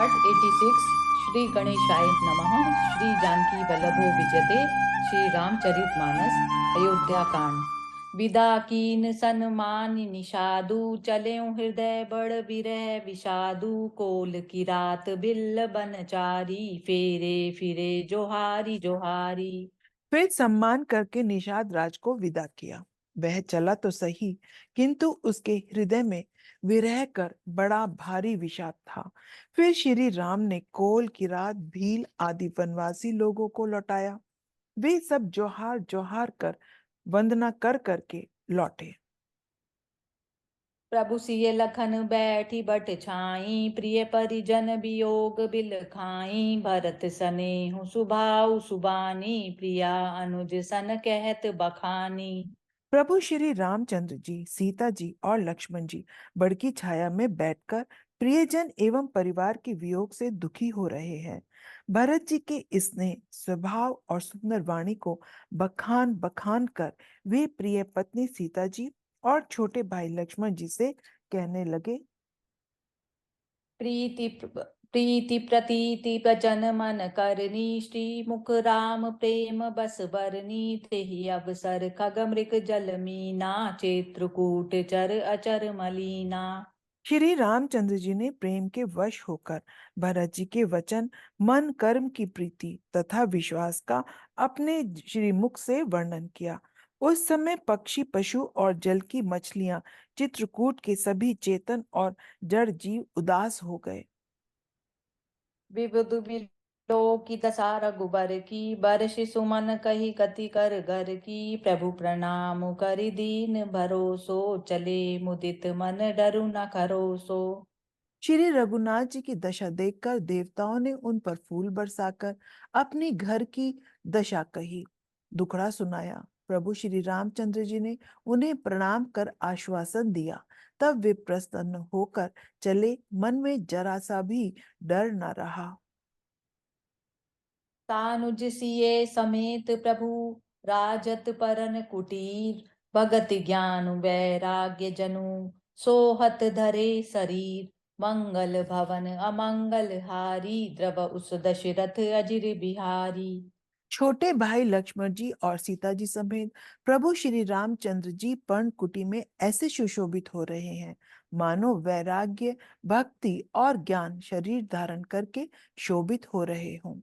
Part 86। Shri गणेशाय नमः। श्री जानकी वल्लभो विजयते। श्री रामचरितमानस। अयोध्या कांड। विदा कीन सन्मान निषादु चलें हृदय बड़ विरह विषादु कोल की रात बिल्ल बनचारी फेरे फिरे जोहारी जोहारी। फिर सम्मान करके निषाद राज को विदा किया। वह चला तो सही, किंतु उसके हृदय में विरह कर बड़ा भारी विषाद था। फिर श्री राम ने कोल किरात भील आदि वनवासी लोगों को लौटाया। वे सब जोहार जोहार कर वंदना कर करके लौटे। प्रभु सिय लखन बैठी बट छाई प्रिय परिजन वियोग बिल खाई भरत सनेहु सुभाउ सुबानी प्रिया अनुज सन कहत बखानी। प्रभु श्री रामचंद्र जी, सीता जी और लक्ष्मण जी बड़की छाया में बैठकर प्रियजन एवं परिवार के वियोग से दुखी हो रहे हैं। भरत जी के स्नेह स्वभाव और सुंदर वाणी को बखान बखान कर वे प्रिय पत्नी सीता जी और छोटे भाई लक्ष्मण जी से कहने लगे। प्रीति प्रतीति प्रजन मन करनी श्री मुख राम प्रेम बस बरनी तेहि अवसर खग मृग जल मीना चित्रकूट चर अचर मलीना। श्री रामचंद्र जी ने प्रेम के वश होकर भरत जी के वचन, मन कर्म की प्रीति तथा विश्वास का अपने श्रीमुख से वर्णन किया। उस समय पक्षी पशु और जल की मछलियां, चित्रकूट के सभी चेतन और जड़ जीव उदास हो गए। विबुध बिलो की दशा रघुबर की बरष सुमन कही कति कर घर की प्रभु प्रणाम करि दीन भरोसो चले मुदित मन डरु न खरोसो। श्री रघुनाथ जी की दशा देखकर देवताओं ने उन पर फूल बरसाकर अपनी घर की दशा कही, दुखड़ा सुनाया। प्रभु श्री रामचंद्र जी ने उन्हें प्रणाम कर आश्वासन दिया। तब वे प्रसन्न होकर चले, मन में जरा सा भी डर न रहा। तानुज सिए समेत प्रभु राजत परन कुटीर भगत ज्ञान वैराग्य जनु सोहत धरे शरीर मंगल भवन अमंगल हारी द्रव उस दशरथ अजिर बिहारी। छोटे भाई लक्ष्मण जी और सीता जी समेत प्रभु श्री रामचंद्र जी पर्णकुटी में ऐसे सुशोभित हो रहे हैं, मानो वैराग्य, भक्ति और ज्ञान शरीर धारण करके शोभित हो रहे हों।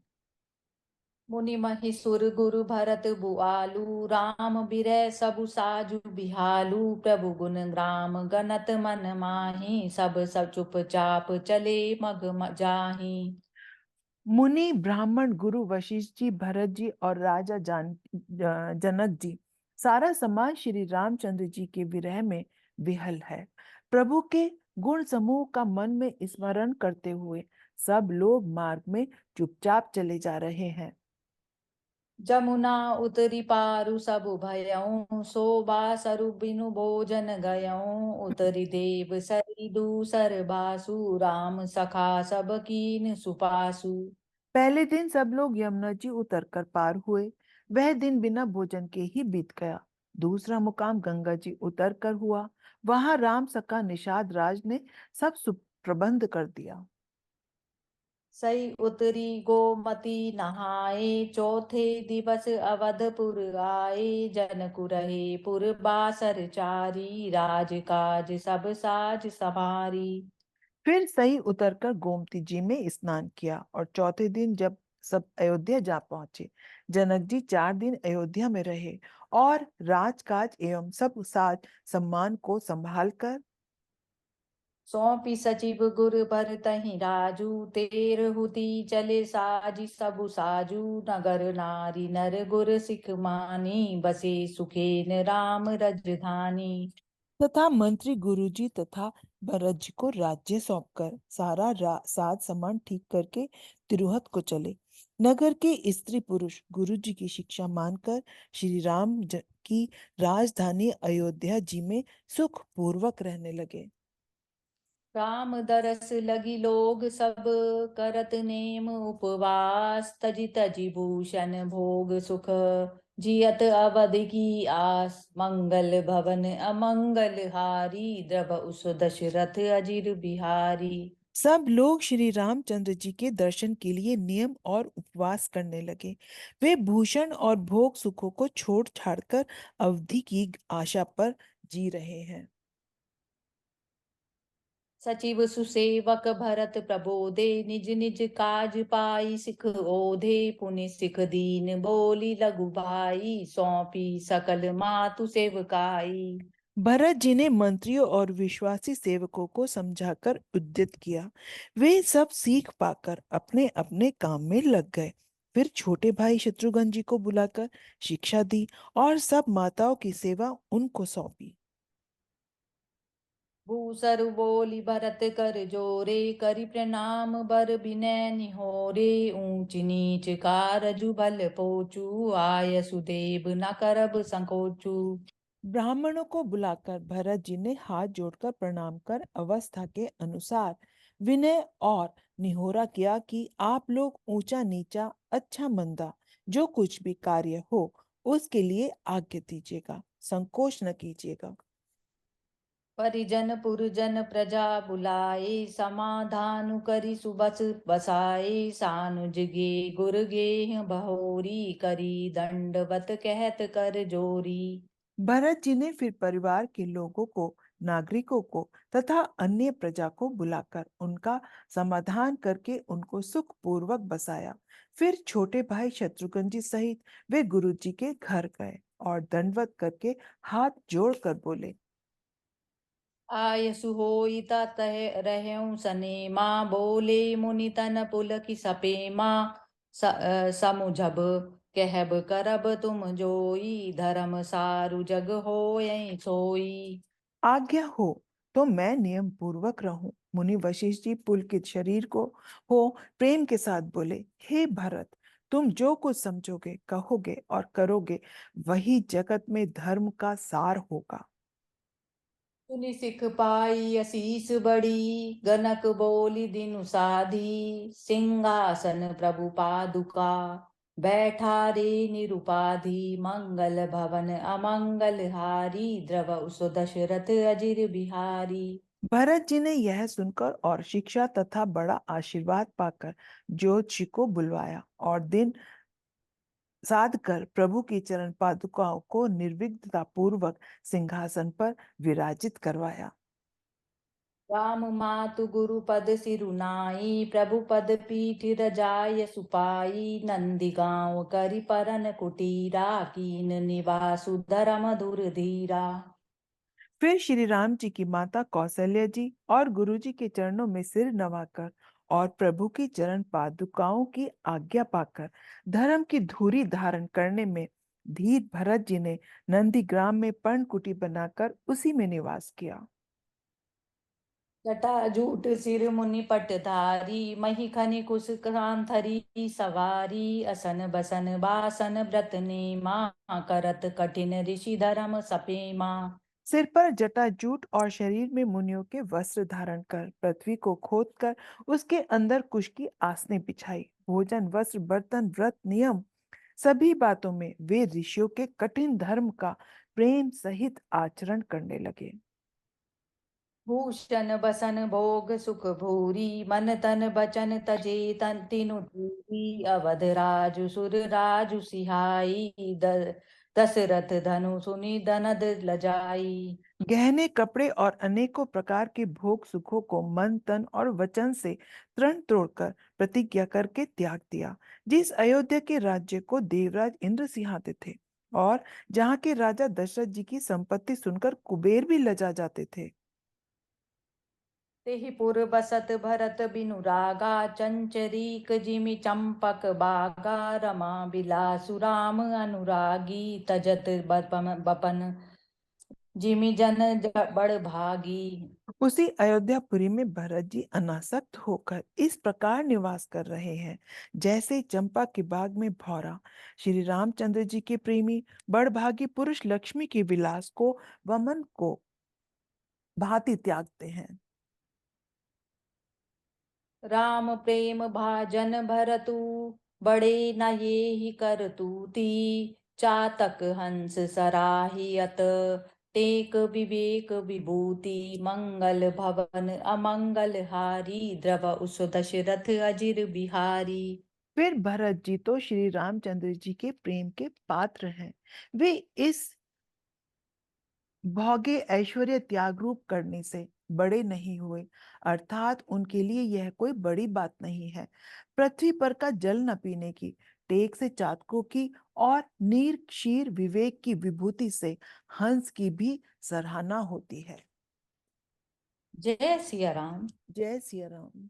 मुनि महिसुर गुरु भरत बुआलु राम बिरह सबु साजु बिहालु प्रभु गुण ग्राम गनत मन माही सब चुपचाप चले मग जाही। मुनि ब्राह्मण गुरु वशिष्ठ जी, भरत जी और राजा जनक जी, सारा समाज श्री रामचंद्र जी के विरह में विहल है। प्रभु के गुण समूह का मन में स्मरण करते हुए सब लोग मार्ग में चुपचाप चले जा रहे हैं। जमुना उतरी पारु सब भयऊ शोभा सरु बिनु भोजन गयऊ उतरी देव सरी दूसर बासु राम सखा सब कीन सुपासु। पहले दिन सब लोग यमुना जी उतरकर पार हुए। वह दिन बिना भोजन के ही बीत गया। दूसरा मुकाम गंगा जी उतरकर हुआ। वहां राम सखा निषाद राज ने सब सुप्रबंध कर दिया। सई उतरी गोमती नहाए चौथे दिवस अवधपुर आए जनकु रहे पुर बासर चारी राजकाज सब साज समारी। फिर सही उतरकर गोमती जी में स्नान किया और चौथे दिन जब सब अयोध्या जा पहुंचे, जनक जी 4 दिन अयोध्या में रहे और राजकाज एवं सब साज सम्मान को संभाल कर सौंपी सचिव गुर भर तहि राजू तेर हुती चले साजी सबु साजू नगर नारी नर गुर सिख मानी बसे सुखेन राम रजधानी। तथा मंत्री गुरुजी तथा भरत जी को राज्य सौंपकर सारा साज सामान ठीक करके तिरुहत को चले। नगर के स्त्री पुरुष गुरु जी की शिक्षा मानकर श्री राम की राजधानी अयोध्या जी में सुख पूर्वक रहने लगे। राम दरस लगी लोग सब करत नेम उपवास तजि तजि भूषण भोग सुख जियत अवध की आस मंगल भवन अमंगल हारी द्रव उस दशरथ अजिर बिहारी। सब लोग श्री रामचंद्र जी के दर्शन के लिए नियम और उपवास करने लगे। वे भूषण और भोग सुखों को छोड़ छाड़कर अवधि की आशा पर जी रहे हैं। सचिव सुसेवक भरत प्रबोधे, निज निज काज पाई सिख ओधे। पुनि सिख दीन बोली लघु भाई, सौंपी सकल मातु सेवकाई। भरत जी ने मंत्रियों और विश्वासी सेवकों को समझाकर उद्यत किया। वे सब सीख पाकर अपने अपने काम में लग गए। फिर छोटे भाई शत्रुघ्न जी को बुलाकर शिक्षा दी और सब माताओं की सेवा उनको सौंपी। भूसरु बोली भरत कर जोरे, करि प्रणाम बर बिनय निहोरे। ऊंच नीच कारजु भल पोचू, आय सुदेव न करब संकोचू। ब्राह्मणों को बुलाकर भरत जी ने हाथ जोड़कर प्रणाम कर अवस्था के अनुसार विनय और निहोरा किया कि आप लोग ऊंचा नीचा अच्छा मंदा जो कुछ भी कार्य हो उसके लिए आज्ञा दीजिएगा, संकोच न कीजिएगा। परिजन पुरजन प्रजा बुलाए, समाधान करि सुबस बसाए। सानुज गे गुर गेह बहोरी, करी दंडवत कहत कर जोरी। भरत जी ने फिर परिवार के लोगों को, नागरिकों को तथा अन्य प्रजा को बुलाकर उनका समाधान करके उनको सुख पूर्वक बसाया। फिर छोटे भाई शत्रुघ्न जी सहित वे गुरु जी के घर गए और दंडवत करके हाथ जोड़कर बोले। आयसु होई तह रहउँ सनेमा, बोले मुनि तन पुलकि सपेमा। समुझब कहब करब तुम जोई, धर्म सारु जग होय सोई। आज्ञा हो तो मैं नियम पूर्वक रहूं। मुनि वशिष्ठ जी पुलकित शरीर को हो प्रेम के साथ बोले, हे भरत, तुम जो कुछ समझोगे, कहोगे और करोगे वही जगत में धर्म का सार होगा। सुनि सिख पाई असीस बड़ी, गनक बोली दिनु साधी। सिंहासन प्रभु पादुका, बैठा रे निरुपाधि। मंगल भवन अमंगल हारी, द्रव सो दशरथ अजिर बिहारी। भरत जी ने यह सुनकर और शिक्षा तथा बड़ा आशीर्वाद पाकर ज्योतिषी को बुलवाया और दिन साध कर प्रभु की चरण पादुकाओं को निर्विघ्नता पूर्वक सिंहासन पर विराजित करवाया। राम मातु गुरु पद सिरुनाई, प्रभु पद पीठ रजाय सुपाई। नंदी गाँव करि परन कुटीरा, कीन निवासु धरम धुर धीरा। फिर श्री राम जी की माता कौशल्या जी और गुरु जी के चरणों में सिर नवाकर और प्रभु की चरण पादुकाओं की आज्ञा पाकर धर्म की धूरी धारण करने में धीर भरत जी ने नंदीग्राम में पर्णकुटी बनाकर उसी में निवास किया। जटाजूट सिर मुनि पटधारी, मही खनि कुश कांथरी सवारी। असन बसन बासन व्रत नेमा, करत कठिन ऋषि धर्म सपेमा। सिर पर जटाजूट और शरीर में मुनियों के वस्त्र धारण कर पृथ्वी को खोदकर उसके अंदर कुश की आसनें बिछाई। भोजन, वस्त्र, बर्तन, व्रत, नियम सभी बातों में वे ऋषियों के कठिन धर्म का प्रेम सहित आचरण करने लगे। भूषण बसन भोग सुख भूरी, मन तन बचन तजे तन तिनु दूरी। अवध राजु सुर राजु सिहाई, दशरथ धनु सुनि दनद लजाई। गहने, कपड़े और अनेकों प्रकार के भोग सुखों को मन, तन और वचन से तृण तोड़कर प्रतिज्ञा करके त्याग दिया। जिस अयोध्या के राज्य को देवराज इंद्र सिंहाते थे और जहाँ के राजा दशरथ जी की संपत्ति सुनकर कुबेर भी लजा जाते थे। तेहि पुर बसत भरत बिनु रागा, चंचरीक जिमि चंपक बागा। रमा बिलासु राम अनुरागी, तजत बपन जिमि जन बड़ भागी। उसी अयोध्यापुरी में भरत जी अनासक्त होकर इस प्रकार निवास कर रहे हैं जैसे चंपा के बाग में भौरा श्री रामचंद्र जी के प्रेमी बड़भागी पुरुष लक्ष्मी के विलास को, वमन को भांति त्यागते हैं। राम प्रेम भाजन भरतु, बड़े न ये ही कर तूती। चातक हंस सराहियत, टेक विवेक विभूति मंगल भवन अमंगल हारी द्रव उस दशरथ अजिर बिहारी। फिर भरत जी तो श्री रामचंद्र जी के प्रेम के पात्र हैं। वे इस भोगे ऐश्वर्य त्याग रूप करने से बड़े नहीं हुए, अर्थात उनके लिए यह कोई बड़ी बात नहीं है। पृथ्वी पर का जल न पीने की, टेक से चातकों की और नीर क्षीर विवेक की विभूति से हंस की भी सराहना होती है। जय सिया राम। जय सिया राम।